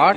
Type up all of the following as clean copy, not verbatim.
8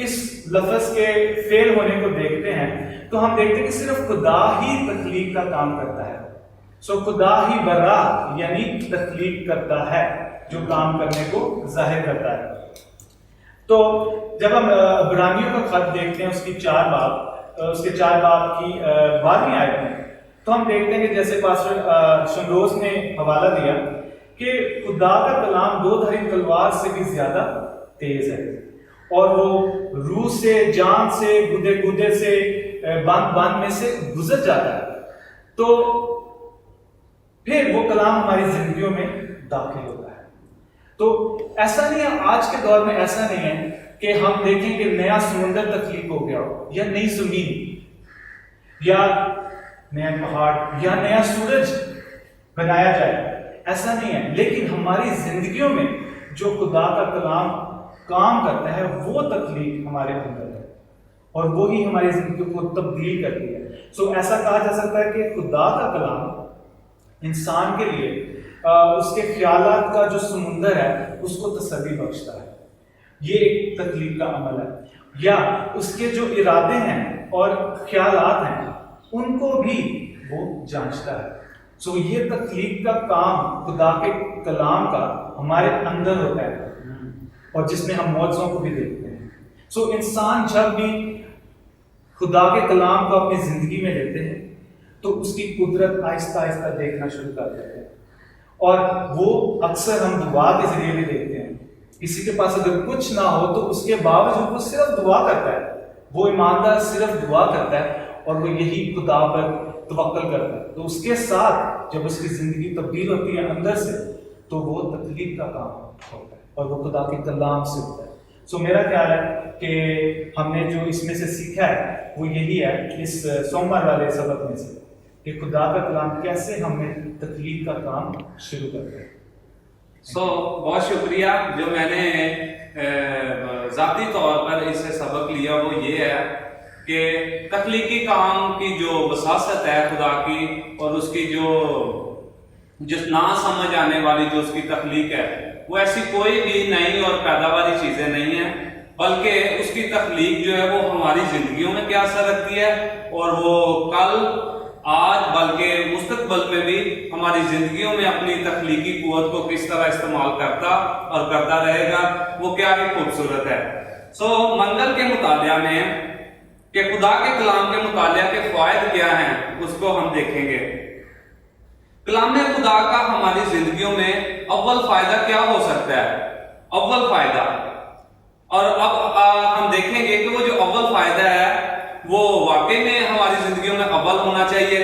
اس لفظ کے فعل ہونے کو دیکھتے ہیں تو ہم دیکھتے ہیں کہ صرف خدا ہی تخلیق کا کام کرتا ہے. سو خدا ہی برا یعنی تخلیق کرتا ہے، جو کام کرنے کو ظاہر کرتا ہے. تو جب ہم عبرانیوں کا خط دیکھتے ہیں اس کے 4 باب کی 12ویں آیت میں، تو ہم دیکھتے ہیں کہ جیسے پاسٹر شمروز نے حوالہ دیا کہ خدا کا کلام 2 دھاری تلوار سے بھی زیادہ تیز ہے، اور وہ روح سے، جان سے، گدے سے، بند میں سے گزر جاتا ہے. تو پھر وہ کلام ہماری زندگیوں میں داخل ہوتا ہے. تو ایسا نہیں ہے، آج کے دور میں ایسا نہیں ہے کہ ہم دیکھیں کہ نیا سمندر تخلیق ہو گیا ہو، یا نئی زمین، یا نیا پہاڑ، یا نیا سورج بنایا جائے. ایسا نہیں ہے، لیکن ہماری زندگیوں میں جو خدا کا کلام کام کرتا ہے وہ تخلیق ہمارے اندر ہے، اور وہی ہماری زندگی کو تبدیل کرتی ہے. سو ایسا کہا جا سکتا ہے کہ خدا کا کلام انسان کے لیے اس کے خیالات کا جو سمندر ہے اس کو تسلی بخشتا ہے. یہ ایک تخلیق کا عمل ہے. یا اس کے جو ارادے ہیں اور خیالات ہیں ان کو بھی وہ جانچتا ہے. سو یہ تخلیق کا کام خدا کے کلام کا ہمارے اندر ہوتا ہے، اور جس میں ہم معجزوں کو بھی دیکھتے ہیں. سو انسان جب بھی خدا کے کلام کو اپنی زندگی میں لیتے ہیں تو اس کی قدرت آہستہ آہستہ دیکھنا شروع کر دیتے ہیں. اور وہ اکثر ہم دعا کے ذریعے بھی دیکھتے ہیں. کسی کے پاس اگر کچھ نہ ہو تو اس کے باوجود وہ صرف دعا کرتا ہے. وہ ایماندار صرف دعا کرتا ہے اور وہ یہی خدا پر توکل کرتا ہے. تو اس کے ساتھ جب اس کی زندگی تبدیل ہوتی ہے اندر سے تو وہ تخلیق کا کام ہوتا ہے اور وہ خدا کے کلام سے ہوتا ہے. سو میرا خیال ہے کہ ہم نے جو اس میں سے سیکھا ہے وہ یہی ہے اس سوموار والے سبق میں سے کہ خدا کا کلام کیسے ہمیں تخلیق کا کام شروع کرتا ہے. بہت شکریہ. جو میں نے ذاتی طور پر اس سے سبق لیا وہ یہ ہے کہ تخلیقی کام کی جو وساست ہے خدا کی، اور اس کی جو نہ سمجھ آنے والی جو اس کی تخلیق ہے، وہ ایسی کوئی بھی نئی اور پیداواری چیزیں نہیں ہیں، بلکہ اس کی تخلیق جو ہے وہ ہماری زندگیوں میں کیا اثر رکھتی ہے، اور وہ کل، آج، بلکہ مستقبل میں بھی ہماری زندگیوں میں اپنی تخلیقی قوت کو کس طرح استعمال کرتا اور کرتا رہے گا، وہ کیا ہی خوبصورت ہے. منگل کے مطالعہ میں کہ خدا کے کلام کے مطالعہ کے فوائد کیا ہیں اس کو ہم دیکھیں گے. کلام خدا کا ہماری زندگیوں میں اول فائدہ کیا ہو سکتا ہے؟ اول فائدہ، اور اب ہم دیکھیں گے کہ وہ جو اول فائدہ ہے وہ واقعی میں ہماری زندگیوں میں اول ہونا چاہیے.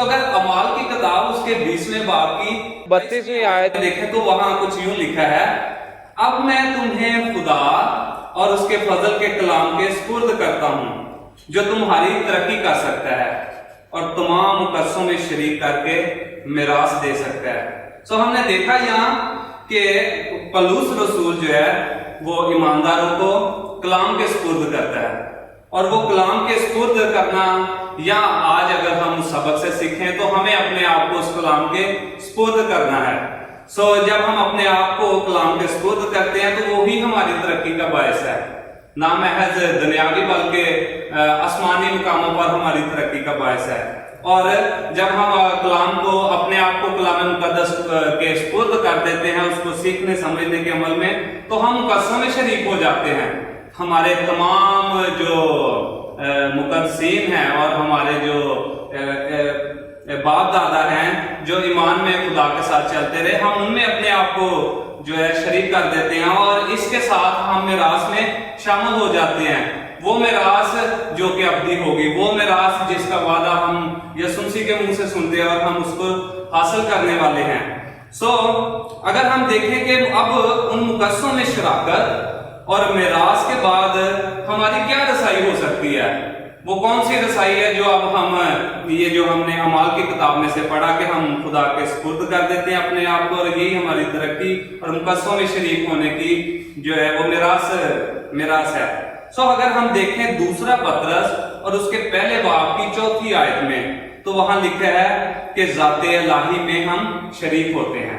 اگر اعمال کی کتاب اس کے 20ویں باب کی 32ویں آیت دیکھیں تو وہاں کچھ یوں لکھا ہے، اب میں تمہیں خدا اور اس کے فضل کے کلام کے سپرد کرتا ہوں جو تمہاری ترقی کر سکتا ہے اور تمام مقدسوں میں شریک کر کے میراث دے سکتا ہے. ہم نے دیکھا یہاں کہ پولس رسول جو ہے وہ ایمانداروں کو کلام کے سپرد کرتا ہے، اور وہ کلام کے سپرد کرنا، یا آج اگر ہم سبق سے سیکھیں تو ہمیں اپنے آپ کو اس کلام کے سپرد کرنا ہے. جب ہم اپنے آپ کو کلام کے سپرد کرتے ہیں تو وہی ہماری ترقی کا باعث ہے، نہ محض دنیاوی بلکہ آسمانی مقاموں پر ہماری ترقی کا باعث ہے. اور جب ہم کلام کو، اپنے آپ کو کلام مقدس کے سپرد کر دیتے ہیں اس کو سیکھنے سمجھنے کے عمل میں، تو ہم مقدسوں میں شریک ہو جاتے ہیں. ہمارے تمام جو مقدسین ہیں اور ہمارے جو باپ دادا ہیں جو ایمان میں خدا کے ساتھ چلتے رہے، ہم ان میں اپنے آپ کو جو ہے شریک کر دیتے ہیں، اور اس کے ساتھ ہم میراث میں شامل ہو جاتے ہیں. وہ میراث جو کہ ابدی ہوگی، وہ میراث جس کا وعدہ ہم یسوع مسیح کے منہ سے سنتے ہیں اور ہم اس کو حاصل کرنے والے ہیں. اگر ہم دیکھیں کہ اب ان مقدسوں میں شراکت اور میراث کے بعد ہماری کیا رسائی ہو سکتی ہے، وہ کون سی رسائی ہے جو اب ہم نے اعمال کی کتاب میں سے پڑھا کہ ہم خدا کے سپرد کر دیتے ہیں اپنے آپ کو، اور یہی ہماری ترقی اور مقدسوں میں شریک ہونے کی جو ہے وہ میراث ہے. اگر ہم دیکھیں دوسرا پطرس اور اس کے پہلے باب کی 4تھی آیت میں، تو وہاں لکھا ہے کہ ذات الہی میں ہم شریک ہوتے ہیں.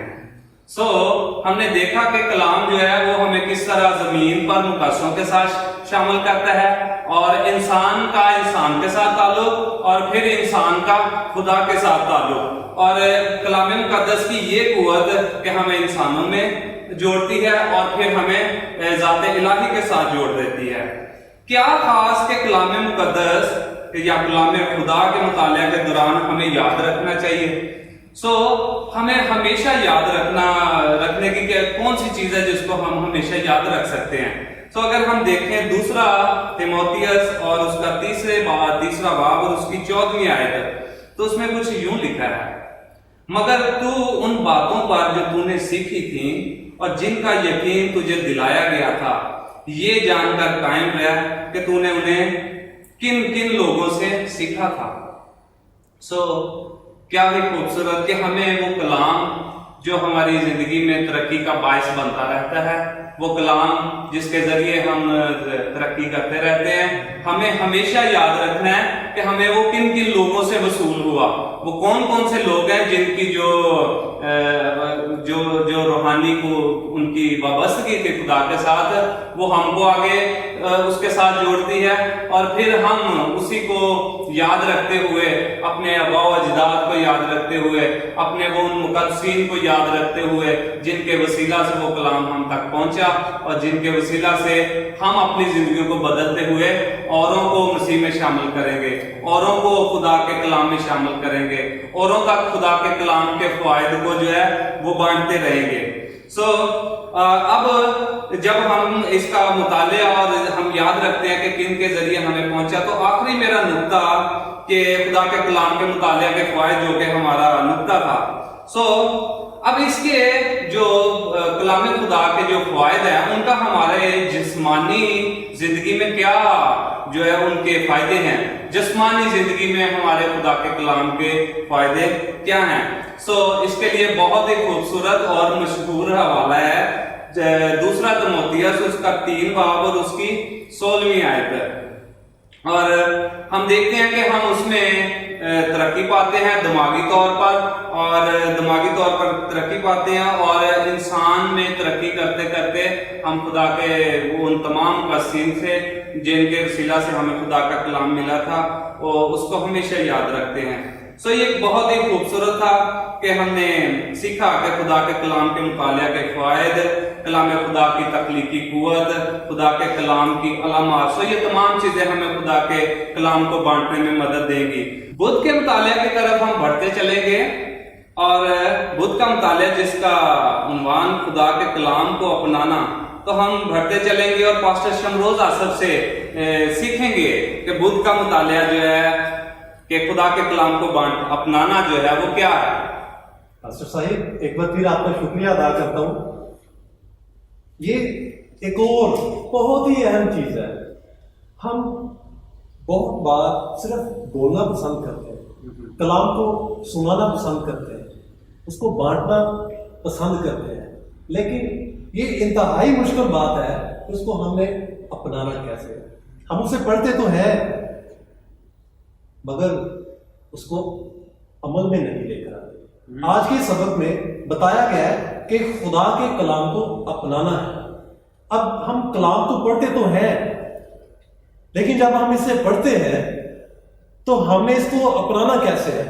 ہم نے دیکھا کہ کلام جو ہے وہ ہمیں کس طرح زمین پر مقدسوں کے ساتھ شامل کرتا ہے، اور انسان کا انسان کے ساتھ تعلق، اور پھر انسان کا خدا کے ساتھ تعلق، اور کلام مقدس کی یہ قوت کہ ہمیں انسانوں میں جوڑتی ہے اور پھر ہمیں ذات الہی کے ساتھ جوڑ دیتی ہے۔ کیا خاص کہ کلام مقدس یا کلام خدا کے مطالعہ کے دوران ہمیں یاد رکھنا چاہیے؟ ہمیں ہمیشہ یاد رکھنے کی کون سی چیز ہے جس کو ہم ہمیشہ یاد رکھ سکتے ہیں؟ اگر ہم دیکھیں دوسرا تیموتھیوس اور اس کا تیسرا باب اور اس کی 14ویں آیت، تو اس میں کچھ یوں لکھا ہے، مگر تو ان باتوں پر جو تو نے سیکھی تھیں اور جن کا یقین تجھے دلایا گیا تھا، یہ جان کر قائم رہ کہ تو نے انہیں کن کن لوگوں سے سیکھا تھا۔ کیا ہی خوبصورت کہ ہمیں وہ کلام جو ہماری زندگی میں ترقی کا باعث بنتا رہتا ہے، وہ کلام جس کے ذریعے ہم ترقی کرتے رہتے ہیں، ہمیں ہمیشہ یاد رکھنا ہے کہ ہمیں وہ کن کن لوگوں سے وصول ہوا، وہ کون کون سے لوگ ہیں جن کی جو روحانی کو ان کی وابستگی تھی خدا کے ساتھ، وہ ہم کو آگے اس کے ساتھ جوڑتی ہے، اور پھر ہم اسی کو یاد رکھتے ہوئے، اپنے آباء و اجداد کو یاد رکھتے ہوئے، اپنے وہ ان مقدسین کو یاد رکھتے ہوئے جن کے وسیلہ سے وہ کلام ہم تک پہنچا، اور جن کے وسیلہ سے ہم اپنی زندگیوں کو بدلتے ہوئے اوروں کو مسیح میں شامل کریں گے، اوروں کو خدا کے کلام میں شامل کریں گے، اوروں تک خدا کے کلام کے فوائد کو جو ہے وہ بانٹتے رہیں گے۔ اب جب ہم اس کا مطالعہ اور ہم یاد رکھتے ہیں کہ کن کے ذریعے ہمیں پہنچا، تو آخری میرا نقطہ کہ خدا کے کلام کے مطالعہ کے فوائد جو کہ ہمارا نقطہ تھا، اب اس کے جو کلام خدا کے جو فوائد ہیں ان کا ہمارے جسمانی زندگی میں کیا جو ہے ان کے فائدے ہیں، جسمانی زندگی میں ہمارے خدا کے کلام کے فائدے کیا ہیں؟ اس کے لیے بہت ہی خوبصورت اور مشہور حوالہ ہے دوسرا تیموتھیوس اس کا 3 باب اور اس کی 16ویں آیت، اور ہم دیکھتے ہیں کہ ہم اس میں ترقی پاتے ہیں دماغی طور پر ترقی پاتے ہیں، اور انسان میں ترقی کرتے کرتے ہم خدا کے ان تمام قصین سے جن کے وسیلہ سے ہمیں خدا کا کلام ملا تھا اس کو ہمیشہ یاد رکھتے ہیں۔ یہ بہت ہی خوبصورت تھا کہ ہم نے سیکھا کہ خدا کے کلام کے مطالعہ کے فوائد، کلام خدا کی تخلیقی قوت، خدا کے کلام کی علامات، یہ تمام چیزیں ہمیں خدا کے کلام کو بانٹنے میں مدد دیں گی۔ بدھ کے مطالعہ کی طرف ہم بڑھتے چلیں گے، اور بدھ کا مطالعہ جس کا عنوان خدا کے کلام کو اپنانا، تو ہم بڑھتے چلیں گے اور پاسٹر شمروز آصف سے سیکھیں گے کہ بدھ کا مطالعہ جو ہے کہ خدا کے کلام کو اپنانا جو ہے وہ کیا ہے۔ پاسٹر صاحب ایک بار پھر آپ کا شکریہ ادا کرتا ہوں۔ یہ ایک اور بہت ہی اہم چیز ہے، ہم بہت بار صرف بولنا پسند کرتے ہیں، کلام کو سنانا پسند کرتے ہیں، اس کو بانٹنا پسند کرتے ہیں، لیکن یہ انتہائی مشکل بات ہے کہ اس کو ہم نے اپنانا کیسے۔ ہم اسے پڑھتے تو ہیں مگر اس کو عمل میں نہیں لے کر آتے۔ آج کے سبق میں بتایا گیا ہے کہ خدا کے کلام کو اپنانا ہے۔ اب ہم کلام تو پڑھتے تو ہیں، لیکن جب ہم اسے پڑھتے ہیں تو ہم نے اس کو اپنانا کیسے ہے؟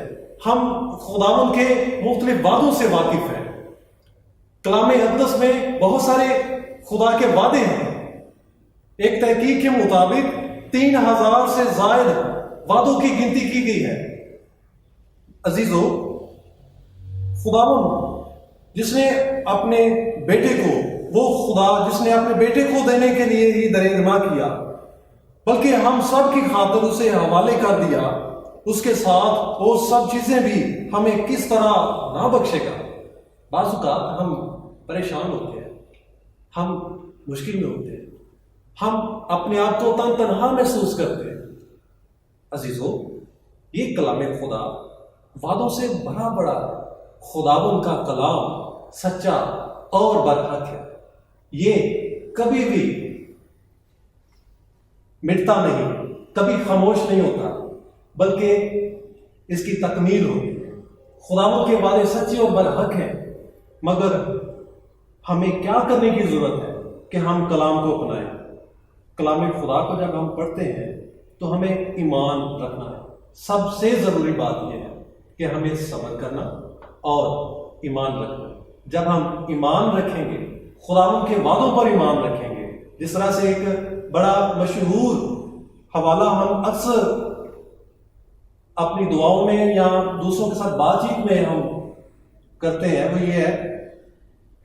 ہم خداوند کے مختلف وعدوں سے واقف ہیں۔ کلام اقدس میں بہت سارے خدا کے وعدے ہیں۔ ایک تحقیق کے مطابق 3000 سے زائد وعدوں کی گنتی کی گئی ہے۔ عزیزو، خداوند جس نے اپنے بیٹے کو، وہ خدا جس نے اپنے بیٹے کو دینے کے لیے ہی درگزر کیا، بلکہ ہم سب کی خاطر اسے حوالے کر دیا، اس کے ساتھ وہ سب چیزیں بھی ہمیں کس طرح نہ بخشے گا۔ بعض اوقات ہم پریشان ہوتے ہیں، ہم مشکل میں ہوتے ہیں، ہم اپنے آپ کو تنہا محسوس کرتے ہیں۔ عزیزو، یہ کلام خدا وعدوں سے بڑا بڑا خداوند کا کلام سچا اور برحق ہے۔ یہ کبھی بھی مٹتا نہیں، کبھی خاموش نہیں ہوتا، بلکہ اس کی تکمیل ہوتی ہے۔ خداوند کے وعدے سچے اور برحق ہیں، مگر ہمیں کیا کرنے کی ضرورت ہے کہ ہم کلام کو اپنائیں۔ کلام خدا کو جب ہم پڑھتے ہیں تو ہمیں ایمان رکھنا ہے. سب سے ضروری بات یہ ہے کہ ہمیں صبر کرنا اور ایمان رکھنا. جب ہم ایمان رکھیں گے، خداوند کے وعدوں پر ایمان رکھیں گے، جس طرح سے ایک بڑا مشہور حوالہ ہم اکثر اپنی دعاؤں میں یا دوسروں کے ساتھ بات چیت میں ہم کرتے ہیں، وہ یہ ہے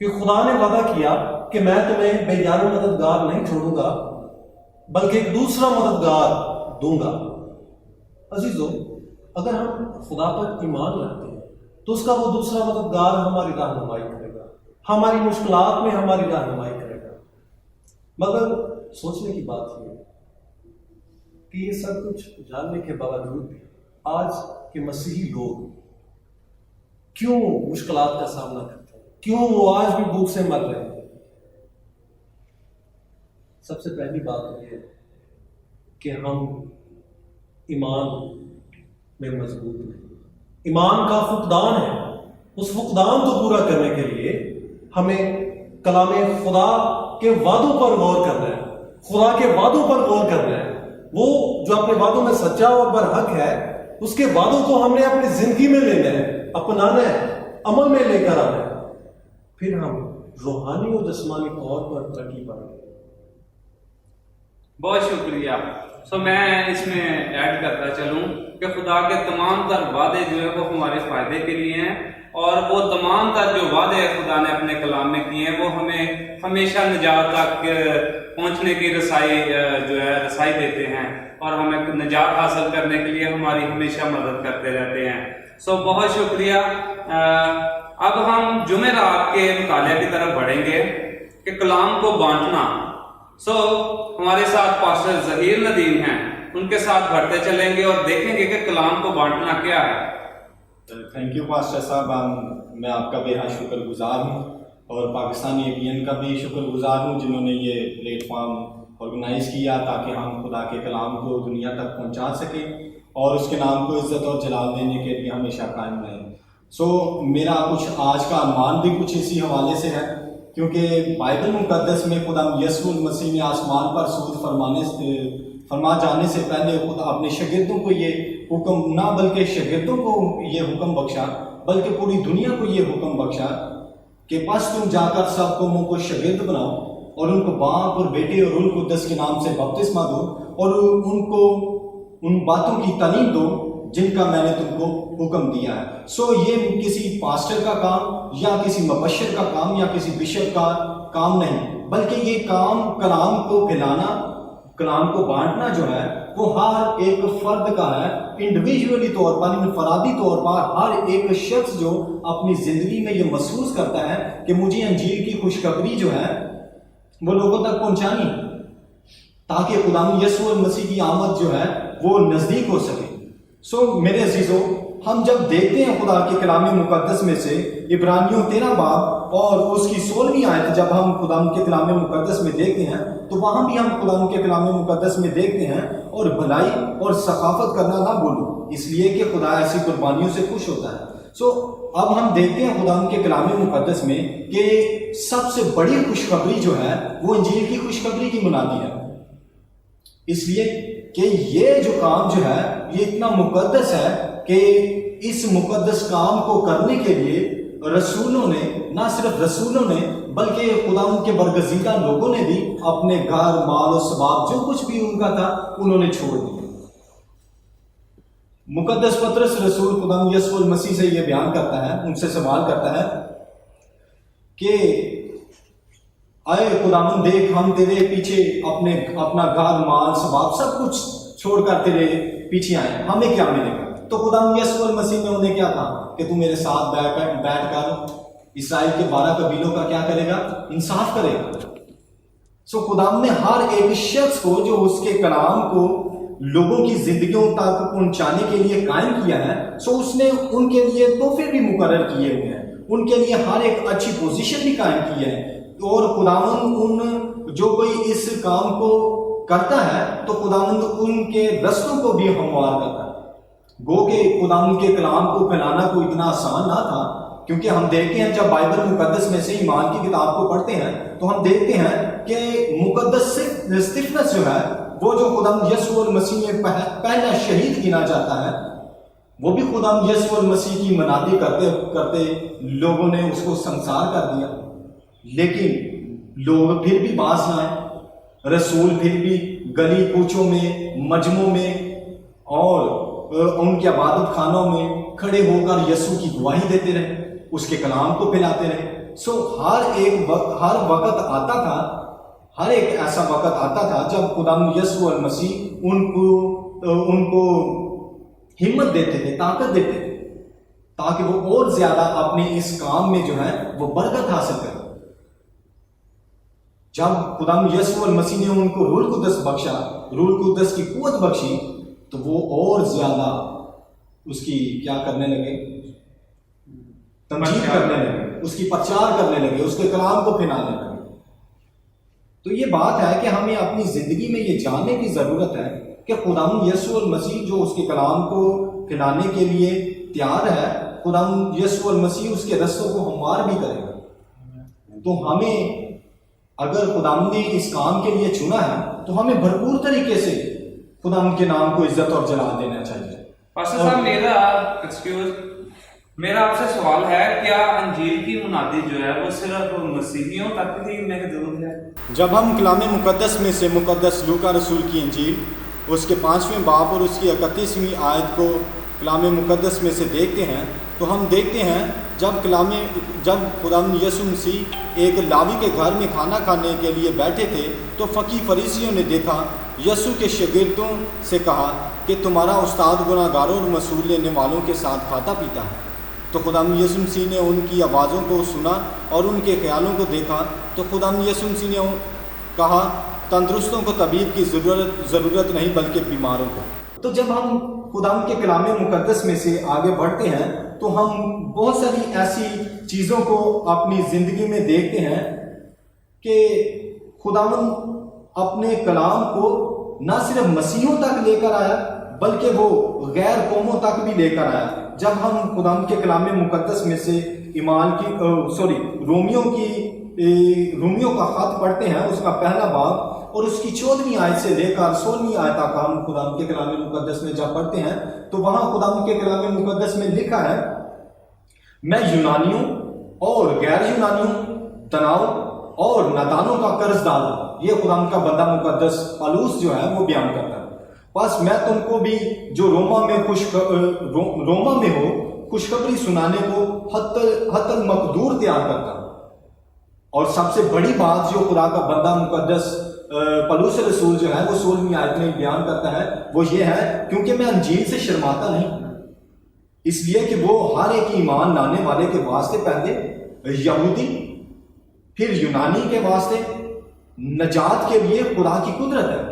کہ خدا نے وعدہ کیا کہ میں تمہیں بے یار مددگار نہیں چھوڑوں گا بلکہ ایک دوسرا مددگار دوں گا. عزیزو، اگر ہم خدا پر ایمان رکھتے ہیں تو اس کا وہ دوسرا مددگار ہماری رہنمائی کرے گا، ہماری مشکلات میں ہماری رہنمائی کرے گا. مگر سوچنے کی بات یہ ہے کہ یہ سب کچھ جاننے کے باوجود بھی آج کے مسیحی لوگ کیوں مشکلات کا سامنا کرتے ہیں، کیوں وہ آج بھی بھوک سے مر رہے ہیں؟ سب سے پہلی بات یہ ہے کہ ہم ایمان میں مضبوط ہیں. ایمان کا فقدان ہے. اس فقدان کو پورا کرنے کے لیے ہمیں کلام خدا کے وعدوں پر غور کرنا ہے، خدا کے وعدوں پر غور کرنا ہے. وہ جو اپنے وعدوں میں سچا اور برحق ہے، اس کے وعدوں کو ہم نے اپنی زندگی میں لینا ہے، اپنانا ہے، عمل میں لے کر آنا ہے. پھر ہم روحانی اور جسمانی طور پر ترقی پائیں گے. بہت شکریہ. میں اس میں ایڈ کرتا چلوں کہ خدا کے تمام تر وعدے جو ہیں وہ ہمارے فائدے کے لیے ہیں، اور وہ تمام تر جو وعدے خدا نے اپنے کلام میں کیے ہیں وہ ہمیں ہمیشہ نجات تک پہنچنے کی رسائی دیتے ہیں، اور ہمیں نجات حاصل کرنے کے لیے ہماری ہمیشہ مدد کرتے رہتے ہیں. بہت شکریہ. اب ہم جمعرات کے مطالعہ کی طرف بڑھیں گے کہ کلام کو بانٹنا. ہمارے ساتھ پاسٹر ظہیر ندیم ہیں، ان کے ساتھ بڑھتے چلیں گے اور دیکھیں گے کہ کلام کو بانٹنا کیا ہے. تھینک یو پاسٹر صاحب. میں آپ کا بے حد شکر گزار ہوں، اور پاکستانی APN کا بھی شکر گزار ہوں جنہوں نے یہ پلیٹ فارم آرگنائز کیا تاکہ ہم خدا کے کلام کو دنیا تک پہنچا سکیں اور اس کے نام کو عزت اور جلال دینے کے لیے ہمیشہ قائم رہیں. میرا کچھ آج کا عنوان بھی کچھ اسی حوالے سے ہے، کیونکہ بائبل مقدس میں خدا یسوع المسیح نے آسمان پر صعود فرما جانے سے پہلے خود اپنے شاگردوں کو یہ حکم، نہ بلکہ شاگردوں کو یہ حکم بخشا بلکہ پوری دنیا کو یہ حکم بخشا کہ بس تم جا کر سب قوموں کو شاگرد بناؤ اور ان کو باپ اور بیٹے اور رول القدس کے نام سے بپتسمہ دو اور ان کو ان باتوں کی تعلیم دو جن کا میں نے تم کو حکم دیا ہے. یہ کسی پاسٹر کا کام یا کسی مبشر کا کام یا کسی بشپ کا کام نہیں، بلکہ یہ کام کلام کو پھیلانا، کلام کو بانٹنا جو ہے وہ ہر ایک فرد کا ہے، انڈیویجولی طور پر، انفرادی طور پر. ہر ایک شخص جو اپنی زندگی میں یہ محسوس کرتا ہے کہ مجھے انجیل کی خوشخبری جو ہے وہ لوگوں تک پہنچانی تاکہ خدا یسوع المسیح کی آمد جو ہے وہ نزدیک ہو سکے. میرے عزیزو، ہم جب دیکھتے ہیں خدا کے کلام مقدس میں سے عبرانیوں 13 باب اور اس کی 16ویں آیت، جب ہم خدا کے کلام مقدس میں دیکھتے ہیں تو وہاں بھی ہم خدا کے کلام مقدس میں دیکھتے ہیں اور بھلائی اور ثقافت کرنا نہ بولو، اس لیے کہ خدا ایسی قربانیوں سے خوش ہوتا ہے. اب ہم دیکھتے ہیں خدا کے کلام مقدس میں کہ سب سے بڑی خوشخبری جو ہے وہ انجیل کی خوشخبری کی منادی ہے، اس لیے کہ یہ جو کام جو ہے یہ اتنا مقدس ہے کہ اس مقدس کام کو کرنے کے لیے رسولوں نے، نہ صرف رسولوں نے بلکہ خدا ان کے برگزیدہ لوگوں نے بھی اپنے گھر، مال و ثبات جو کچھ بھی ان کا تھا انہوں نے چھوڑ دیا. مقدس پطرس رسول خدا یسوع المسیح سے یہ بیان کرتا ہے، ان سے سوال کرتا ہے کہ اے خداوند دیکھ، ہم تیرے پیچھے اپنا گھر، مال، ثبات سب کچھ چھوڑ کر تیرے پیچھے آئے، ہمیں کیا ملے گا؟ تو خدا یسوع المسیح نے انہیں کیا کہا کہ تم میرے ساتھ بیٹھ کر اسرائیل کے 12 قبیلوں کا کیا کرے گا؟ انصاف کرے گا. خدا نے ہر ایک شخص کو جو اس کے کلام کو لوگوں کی زندگیوں تک پہنچانے کے لیے قائم کیا ہے، اس نے ان کے لیے تحفے بھی مقرر کیے ہوئے ہیں، ان کے لیے ہر ایک اچھی پوزیشن بھی قائم کی ہے. اور خداوند ان جو کوئی اس کام کو کرتا ہے تو خداوند ان کے رستوں کو بھی ہموار کرتا ہے. گو کہ خداوند کے کلام کو پھیلانا کوئی اتنا آسان نہ تھا، کیونکہ ہم دیکھتے ہیں جب بائبل مقدس میں سے ایمان کی کتاب کو پڑھتے ہیں تو ہم دیکھتے ہیں کہ مقدس اسطفنس جو ہے وہ جو خداوند یسوع المسیح میں پہلا شہید گنا جاتا ہے، وہ بھی خداوند یسوع المسیح کی منادی کرتے کرتے لوگوں نے اس کو سنسار کر دیا، لیکن لوگ پھر بھی باز نہ آئے، رسول پھر بھی گلی کوچوں میں، مجمعوں میں اور ان کے عبادت خانوں میں کھڑے ہو کر یسوع کی گواہی دیتے رہے، اس کے کلام کو پھیلاتے رہے۔ ہر وقت آتا تھا، ہر ایک ایسا وقت آتا تھا جب خداوند یسوع المسیح ان کو ہمت دیتے تھے، طاقت دیتے تھے، تاکہ وہ اور زیادہ اپنے اس کام میں جو ہے وہ برکت حاصل کریں۔ جب خداوند یسوع المسیح نے ان کو روح القدس بخشا، روح القدس کی قوت بخشی، تو وہ اور زیادہ اس کی کیا کرنے لگے؟ تمجید کرنے لگے، اس کی پرچار کرنے لگے، اس کے کلام کو پھیلانے لگے۔ تو یہ بات ہے کہ ہمیں اپنی زندگی میں یہ جاننے کی ضرورت ہے کہ خداوند یسوع المسیح جو اس کے کلام کو پھیلانے کے لیے تیار ہے، خداوند یسوع المسیح اس کے رستوں کو ہموار بھی کرے گا۔ تو ہمیں اگر خداوند نے اس کام کے لیے چنا ہے تو ہمیں بھرپور طریقے سے خداوند کے نام کو عزت اور جلال دینا چاہیے۔ پاسٹر صاحب میرا آپ سے سوال ہے، کیا انجیل کی منادی جو ہے وہ صرف مسیحیوں تک ہی محدود ہے؟ جب ہم کلام مقدس میں سے مقدس لوکا رسول کی انجیل اس کے 5ویں باب اور اس کی 31ویں آیت کو کلام مقدس میں سے دیکھتے ہیں تو ہم دیکھتے ہیں جب خداوند یسوع مسیح ایک لاوی کے گھر میں کھانا کھانے کے لیے بیٹھے تھے تو فقیہ فریسیوں نے دیکھا، یسوع کے شاگردوں سے کہا کہ تمہارا استاد گناہ گاروں اور مسئول لینے والوں کے ساتھ کھاتا پیتا ہے۔ تو خداوند یسوع مسیح نے ان کی آوازوں کو سنا اور ان کے خیالوں کو دیکھا، تو خداوند یسوع مسیح نے کہا تندرستوں کو طبیب کی ضرورت نہیں بلکہ بیماروں کو۔ تو جب ہم خداوند کے کلام مقدس میں سے آگے بڑھتے ہیں تو ہم بہت ساری ایسی چیزوں کو اپنی زندگی میں دیکھتے ہیں کہ خداوند اپنے کلام کو نہ صرف مسیحوں تک لے کر آیا بلکہ وہ غیر قوموں تک بھی لے کر آیا۔ جب ہم خداوند کے کلام مقدس میں سے رومیوں کا خط پڑھتے ہیں، اس کا پہلا باب اور اس کی 14ویں آیت سے لے کر 16ویں آیت تک ہم خداوند کے کلام مقدس میں جب پڑھتے ہیں تو وہاں خداوند کے کلام مقدس میں لکھا ہے، میں یونانیوں اور غیر یونانیوں، دناؤں اور نادانوں کا قرض دار ہوں۔ یہ خداوند کا بندہ مقدس پالوس جو ہے وہ بیان کرتا ہے، بس میں تم کو بھی جو روما میں ہو خوشخبری سنانے کو حت المقدور تیار کرتا ہوں۔ اور سب سے بڑی بات جو خدا کا بندہ مقدس پولس رسول جو ہے وہ 16ویں آیت میں بیان کرتا ہے وہ یہ ہے، کیونکہ میں انجیل سے شرماتا نہیں، اس لیے کہ وہ ہر ایک ایمان لانے والے کے واسطے پہلے یہودی پھر یونانی کے واسطے نجات کے لیے خدا کی قدرت ہے۔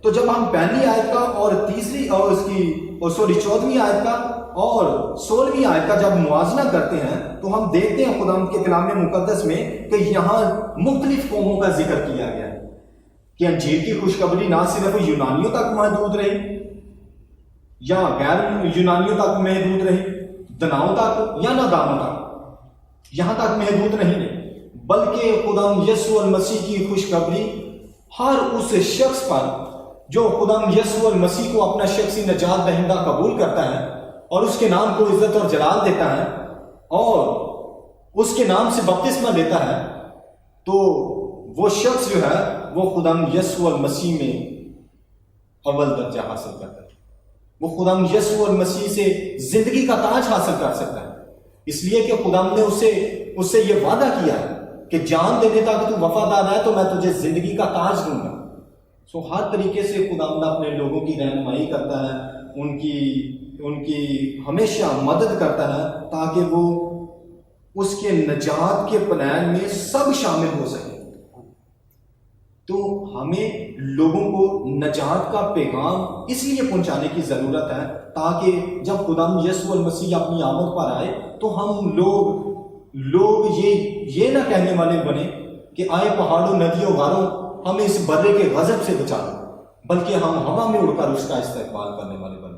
تو جب ہم پہلی آیت کا اور تیسری اور اس کی 14ویں آیت کا اور 16ویں آیت کا جب موازنہ کرتے ہیں تو ہم دیکھتے ہیں خداوند کے کلام مقدس میں کہ یہاں مختلف قوموں کا ذکر کیا گیا ہے کہ انجیل کی خوشخبری نہ صرف یونانیوں تک محدود رہی یا غیر یونانیوں تک محدود رہی، دناؤں تک یا نادانوں تک، یہاں تک محدود نہیں رہی، بلکہ خداوند یسوع المسیح کی خوشخبری ہر اس شخص پر جو خداوند یسوع المسیح کو اپنا شخصی نجات دہندہ قبول کرتا ہے اور اس کے نام کو عزت اور جلال دیتا ہے اور اس کے نام سے بپتسمہ لیتا ہے، تو وہ شخص جو ہے وہ خداوند یسوع المسیح میں اول درجہ حاصل کرتا ہے، وہ خداوند یسوع المسیح سے زندگی کا تاج حاصل کر سکتا ہے، اس لیے کہ خداوند نے اس سے یہ وعدہ کیا ہے کہ جان دینے تک تو وفادار ہے تو میں تجھے زندگی کا تاج دوں گا۔ ہر طریقے سے خداوند اپنے لوگوں کی رہنمائی کرتا ہے، ان کی ہمیشہ مدد کرتا ہے تاکہ وہ اس کے نجات کے پلان میں سب شامل ہو سکے۔ تو ہمیں لوگوں کو نجات کا پیغام اس لیے پہنچانے کی ضرورت ہے تاکہ جب خداوند یسوع المسیح اپنی آمد پر آئے تو ہم لوگ یہ نہ کہنے والے بنے کہ آئے پہاڑوں ندیوں غاروں ہمیں اس برے کے غضب سے بچا دو، بلکہ ہم ہوا میں اڑ کر اس کا استقبال کرنے والے بنے۔